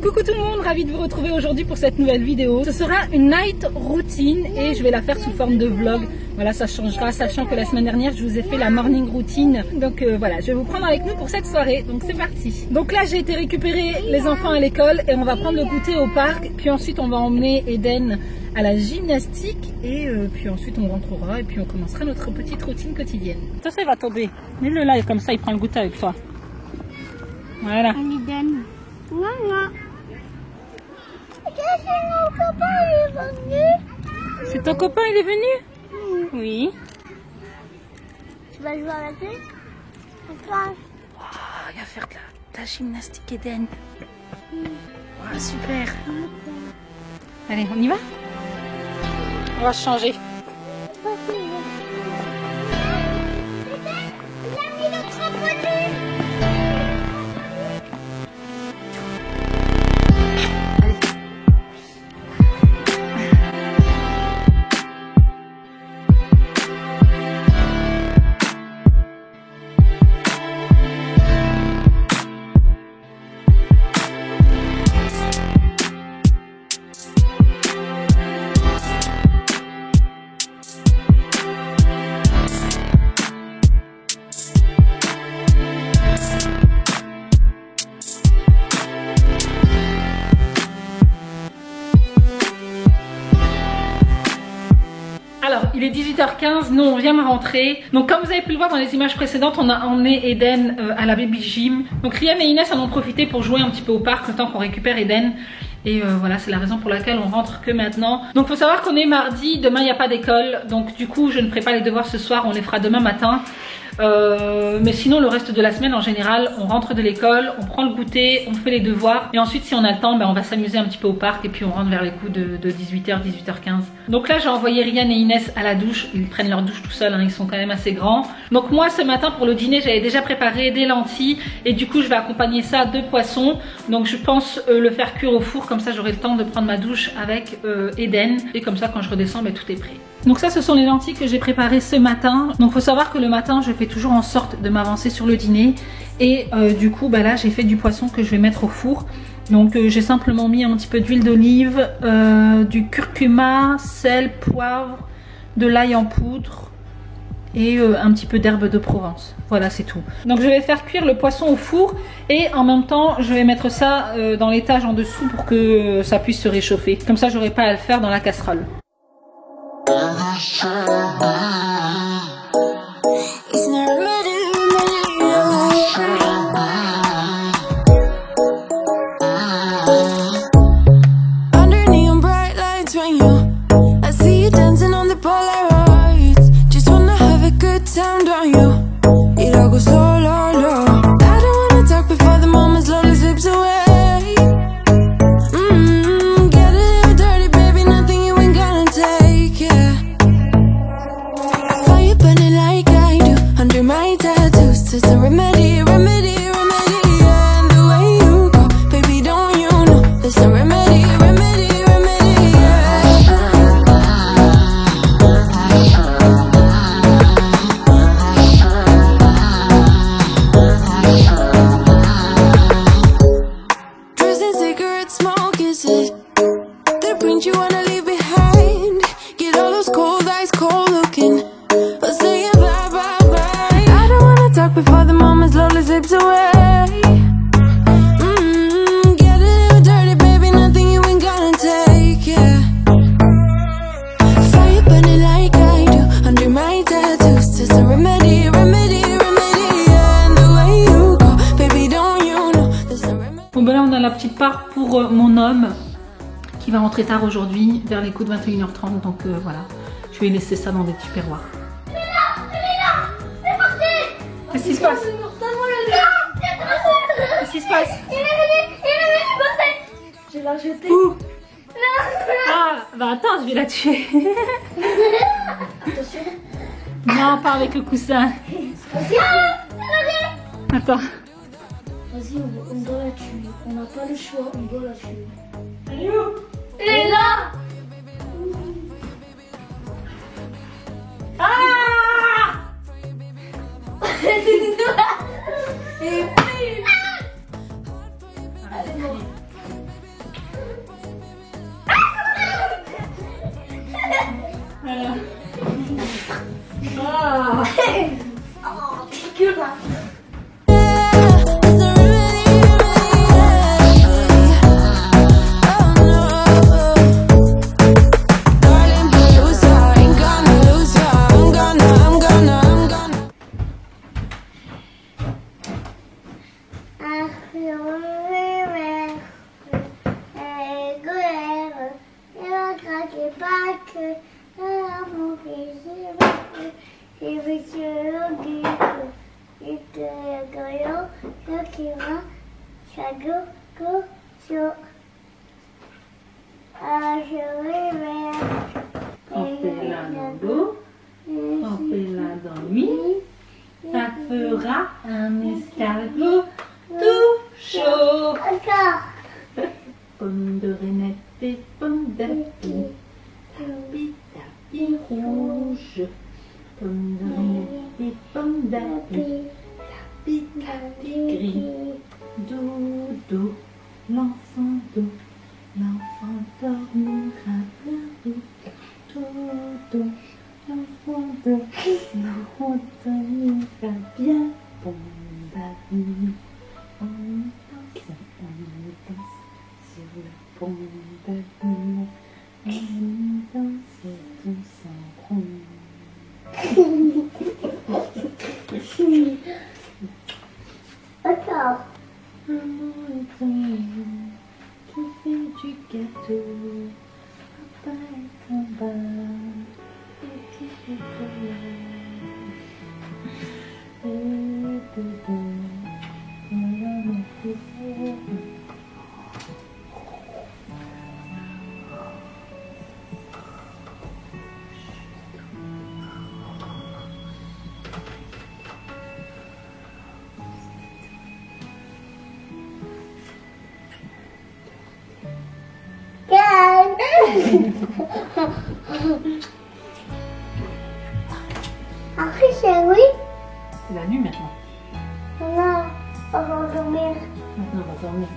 Coucou tout le monde, ravie de vous retrouver aujourd'hui pour cette nouvelle vidéo. Ce sera une night routine et je vais la faire sous forme de vlog. Voilà, ça changera, sachant que la semaine dernière je vous ai fait la morning routine. Donc voilà, je vais vous prendre avec nous pour cette soirée. Donc c'est parti. Donc là j'ai été récupérer les enfants à l'école et on va prendre le goûter au parc. Puis ensuite on va emmener Eden à la gymnastique et puis ensuite on rentrera et puis on commencera notre petite routine quotidienne. Ça il va tomber. Mets-le là et comme ça il prend le goûter avec toi. Voilà. Eden. Voilà. Mon copain il est venu. C'est ton copain, il est venu? Oui. Tu vas jouer avec lui? Oh, il va faire de la gymnastique Eden. Oh, super. Allez, on y va? On va se changer. Il a mis le trampoline. Alors, il est 18h15, nous on vient de rentrer. Donc comme vous avez pu le voir dans les images précédentes, on a emmené Eden à la baby gym. Donc Ryan et Inès en ont profité pour jouer un petit peu au parc le temps qu'on récupère Eden. Et voilà, c'est la raison pour laquelle on rentre que maintenant. Donc faut savoir qu'on est mardi, demain il n'y a pas d'école. Donc du coup je ne ferai pas les devoirs ce soir, on les fera demain matin. Mais sinon le reste de la semaine en général on rentre de l'école, on prend le goûter, on fait les devoirs et ensuite si on a le temps on va s'amuser un petit peu au parc et puis on rentre vers les coups de 18h, 18h15. Donc là j'ai envoyé Ryan et Inès à la douche, ils prennent leur douche tout seuls, hein, ils sont quand même assez grands. Donc moi ce matin pour le dîner j'avais déjà préparé des lentilles et du coup je vais accompagner ça de poisson. Donc je pense le faire cuire au four, comme ça j'aurai le temps de prendre ma douche avec Eden et comme ça quand je redescends tout est prêt. Donc ça ce sont les lentilles que j'ai préparées ce matin. Donc faut savoir que le matin je fais toujours en sorte de m'avancer sur le dîner et du coup là j'ai fait du poisson que je vais mettre au four. Donc j'ai simplement mis un petit peu d'huile d'olive, du curcuma, sel, poivre, de l'ail en poudre et un petit peu d'herbe de Provence. Voilà, c'est tout. Donc je vais faire cuire le poisson au four et en même temps je vais mettre ça dans l'étage en dessous pour que ça puisse se réchauffer. Comme ça j'aurai pas à le faire dans la casserole. La petite part pour mon homme qui va rentrer tard aujourd'hui vers les coups de 21h30, donc voilà, je vais laisser ça dans des tupperwares. Elle est là, c'est parti. Qu'est-ce qui se passe? Qu'est-ce qui se passe? Il est venu, bordel. Je l'ai jeté. Où? Ah, bah attends, je vais la tuer. Attention. Non, pas avec le coussin. Attends. Vas-y, on doit la tuer. On n'a pas le choix, on doit la tuer. Elle est où? Elle est là. Ah! Et puis... Elle est morte. Oh, que là. On fait là dans l'eau, on fait là dans lui, ça fera un escargot tout chaud. Pomme de renette et pomme d'api, tapis, tapis rouge. Pomme de renette et pomme d'api, tapis, tapis gris. Dodo, l'enfant doux, l'enfant dormira bien vite. Dodo, l'enfant doux, l'enfant dormira bien. Pomme d'api, on danse sur la pomme d'api, on danse tous ensemble. Encore. Maman est en haut, qui fait du gâteau. Papa est en bas, et qui fait et dedans, maman est Après, c'est oui. C'est la nuit maintenant. Maman, on va dormir. Maintenant, on va dormir.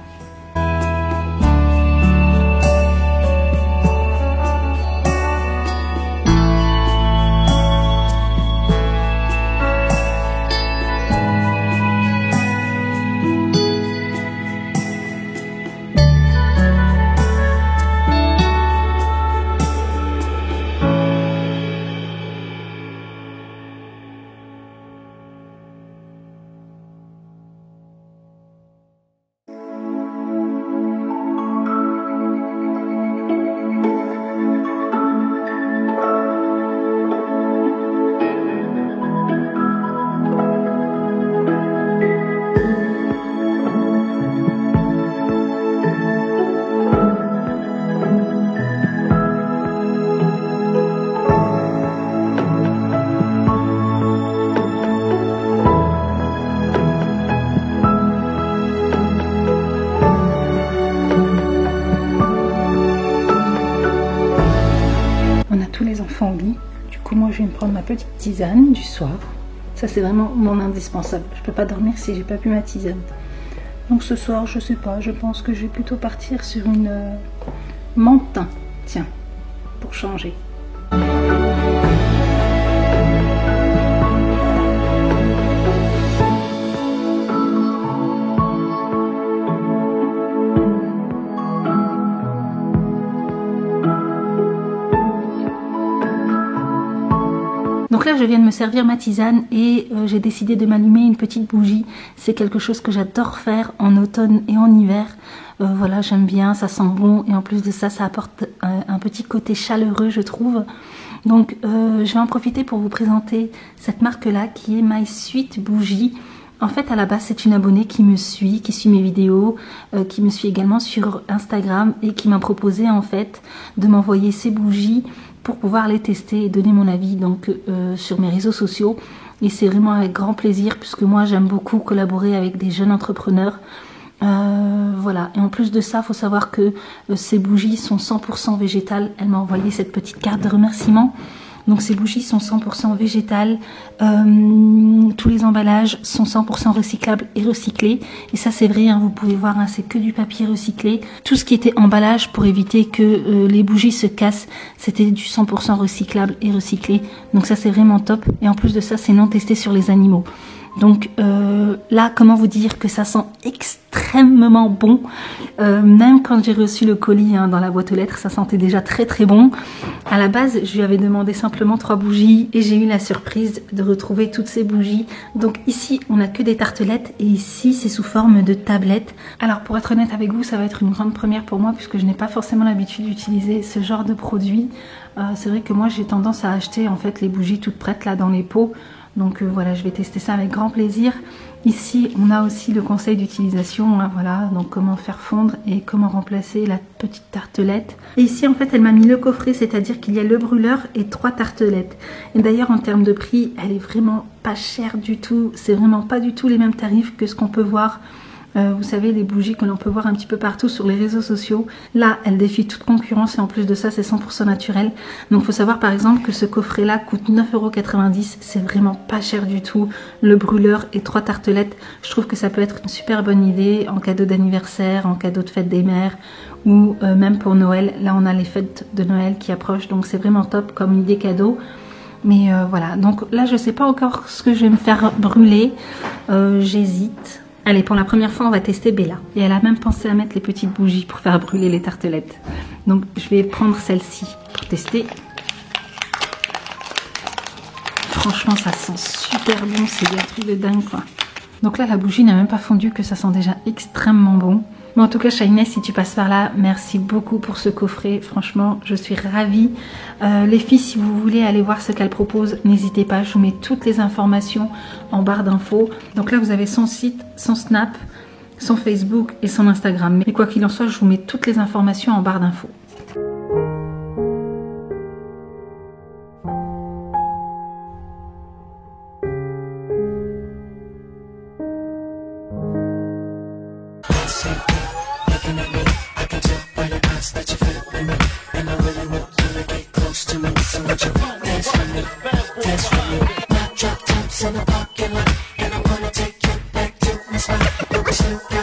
Au lit. Du coup moi je vais me prendre ma petite tisane du soir. Ça c'est vraiment mon indispensable. Je peux pas dormir si j'ai pas bu ma tisane. Donc ce soir je sais pas, je pense que je vais plutôt partir sur une menthe thym. Tiens, pour changer. Donc là je viens de me servir ma tisane et j'ai décidé de m'allumer une petite bougie. C'est quelque chose que j'adore faire en automne et en hiver. Voilà, j'aime bien, ça sent bon et en plus de ça, ça apporte un petit côté chaleureux je trouve. Donc je vais en profiter pour vous présenter cette marque là qui est My Sweet Bougie. En fait à la base c'est une abonnée qui me suit, qui suit mes vidéos, qui me suit également sur Instagram et qui m'a proposé en fait de m'envoyer ces bougies pour pouvoir les tester et donner mon avis donc sur mes réseaux sociaux. Et c'est vraiment avec grand plaisir puisque moi j'aime beaucoup collaborer avec des jeunes entrepreneurs. Voilà, et en plus de ça, il faut savoir que ces bougies sont 100% végétales. Elle m'a envoyé cette petite carte de remerciement. Donc ces bougies sont 100% végétales, tous les emballages sont 100% recyclables et recyclés. Et ça c'est vrai, hein, vous pouvez voir, hein, c'est que du papier recyclé. Tout ce qui était emballage pour éviter que les bougies se cassent, c'était du 100% recyclable et recyclé. Donc ça c'est vraiment top. Et en plus de ça, c'est non testé sur les animaux. Donc là, comment vous dire que ça sent extrêmement bon. Même quand j'ai reçu le colis, hein, dans la boîte aux lettres, ça sentait déjà très très bon. À la base, je lui avais demandé simplement 3 bougies et j'ai eu la surprise de retrouver toutes ces bougies. Donc ici, on n'a que des tartelettes et ici, c'est sous forme de tablettes. Alors pour être honnête avec vous, ça va être une grande première pour moi puisque je n'ai pas forcément l'habitude d'utiliser ce genre de produit. C'est vrai que moi, j'ai tendance à acheter en fait les bougies toutes prêtes là dans les pots. Donc voilà, je vais tester ça avec grand plaisir. Ici, on a aussi le conseil d'utilisation, hein, voilà, donc comment faire fondre et comment remplacer la petite tartelette. Et ici, en fait, elle m'a mis le coffret, c'est-à-dire qu'il y a le brûleur et 3 tartelettes. Et d'ailleurs, en termes de prix, elle est vraiment pas chère du tout. C'est vraiment pas du tout les mêmes tarifs que ce qu'on peut voir. Vous savez, les bougies que l'on peut voir un petit peu partout sur les réseaux sociaux. Là, elle défie toute concurrence et en plus de ça, c'est 100% naturel. Donc, il faut savoir par exemple que ce coffret-là coûte 9,90 €. C'est vraiment pas cher du tout. Le brûleur et 3 tartelettes, je trouve que ça peut être une super bonne idée en cadeau d'anniversaire, en cadeau de fête des mères ou même pour Noël. Là, on a les fêtes de Noël qui approchent, donc c'est vraiment top comme idée cadeau. Mais voilà, donc là, je sais pas encore ce que je vais me faire brûler. J'hésite. Allez, pour la première fois, on va tester Bella. Et elle a même pensé à mettre les petites bougies pour faire brûler les tartelettes. Donc, je vais prendre celle-ci pour tester. Franchement, ça sent super bon. C'est un truc de dingue, quoi. Donc là, la bougie n'a même pas fondu, que ça sent déjà extrêmement bon. Mais en tout cas, Shainess, si tu passes par là, merci beaucoup pour ce coffret. Franchement, je suis ravie. Les filles, si vous voulez aller voir ce qu'elle propose, n'hésitez pas. Je vous mets toutes les informations en barre d'infos. Donc là, vous avez son site, son Snap, son Facebook et son Instagram. Mais quoi qu'il en soit, je vous mets toutes les informations en barre d'infos. In the parking lot, and I wanna take you back to my spot.